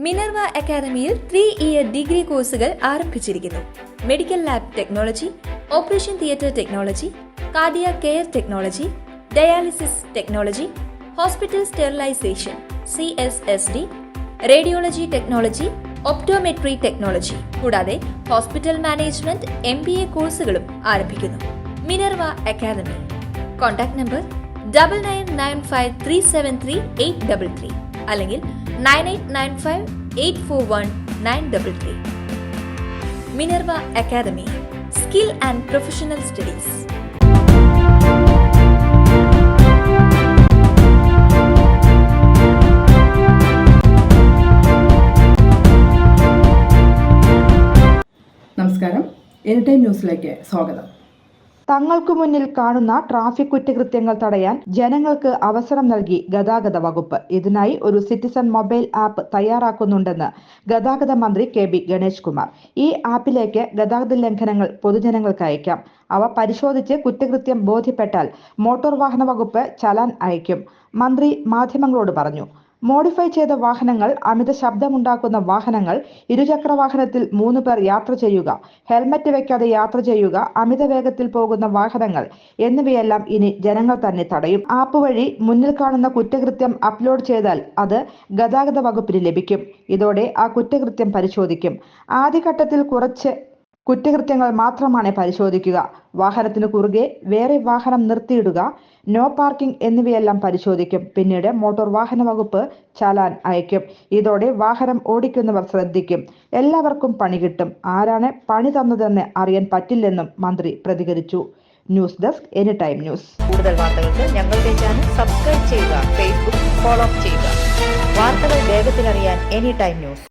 Minerva അക്കാദമിയിൽ 3-ഇയർ degree കോഴ്സുകൾ ആരംഭിച്ചിരിക്കുന്നു. Medical lab technology, operation theatre technology, cardiac care technology, dialysis technology, hospital sterilisation (CSSD), radiology technology, optometry technology കൂടാതെ hospital management MBA കോഴ്സുകളും ആരംഭിക്കുന്നു. Minerva academy. Contact number 9995373833 അല്ലെങ്കിൽ 9895841933. Minerva Academy, skill and professional studies. നമസ്കാരം, anytime ന്യൂസിലേക്ക് സ്വാഗതം. തങ്ങൾക്കു മുന്നിൽ കാണുന്ന ട്രാഫിക് കുറ്റകൃത്യങ്ങൾ തടയാൻ ജനങ്ങൾക്ക് അവസരം നൽകി ഗതാഗത വകുപ്പ്. ഇതിനായി ഒരു സിറ്റിസൺ മൊബൈൽ ആപ്പ് തയ്യാറാക്കുന്നുണ്ടെന്ന് ഗതാഗത മന്ത്രി KB ഗണേഷ് കുമാർ. ഈ ആപ്പിലേക്ക് ഗതാഗത ലംഘനങ്ങൾ പൊതുജനങ്ങൾക്ക് അയക്കാം. അവ പരിശോധിച്ച് കുറ്റകൃത്യം ബോധ്യപ്പെട്ടാൽ മോട്ടോർ വാഹന വകുപ്പ് ചലാൻ അയക്കും. മന്ത്രി മാധ്യമങ്ങളോട് പറഞ്ഞു. മോഡിഫൈ ചെയ്ത വാഹനങ്ങൾ, അമിത ശബ്ദമുണ്ടാക്കുന്ന വാഹനങ്ങൾ, ഇരുചക്ര വാഹനത്തിൽ 3 പേർ യാത്ര ചെയ്യുക, ഹെൽമറ്റ് വെക്കാതെ യാത്ര ചെയ്യുക, അമിത വേഗത്തിൽ പോകുന്ന വാഹനങ്ങൾ എന്നിവയെല്ലാം ഇനി ജനങ്ങൾ തന്നെ തടയും. ആപ്പ് വഴി മുന്നിൽ കാണുന്ന കുറ്റകൃത്യം അപ്ലോഡ് ചെയ്താൽ അത് ഗതാഗത വകുപ്പിന് ലഭിക്കും. ഇതോടെ ആ കുറ്റകൃത്യം പരിശോധിക്കും. ആദ്യഘട്ടത്തിൽ കുറച്ച് കുറ്റകൃത്യങ്ങൾ മാത്രമാണ് പരിശോധിക്കുക. വാഹനത്തിന് കുറുകെ വേറെ വാഹനം നിർത്തിയിടുക, നോ പാർക്കിംഗ് എന്നിവയെല്ലാം പരിശോധിക്കും. പിന്നീട് മോട്ടോർ വാഹന വകുപ്പ് ചലാൻ അയക്കും. ഇതോടെ വാഹനം ഓടിക്കുന്നവർ ശ്രദ്ധിക്കും. എല്ലാവർക്കും പണി കിട്ടും. ആരാണ് പണി തന്നതെന്ന് അറിയാൻ പറ്റില്ലെന്നും മന്ത്രി പ്രതികരിച്ചു. News desk, anytime news. കൂടുതൽ വാർത്തകൾക്ക് ഞങ്ങളുടെ ചാനൽ സബ്സ്ക്രൈബ് ചെയ്യുക, ഫേസ്ബുക്ക് ഫോളോ ചെയ്യുക. വാർത്തകൾ വേഗത്തിലറിയാൻ എനിടൈം ന്യൂസ്.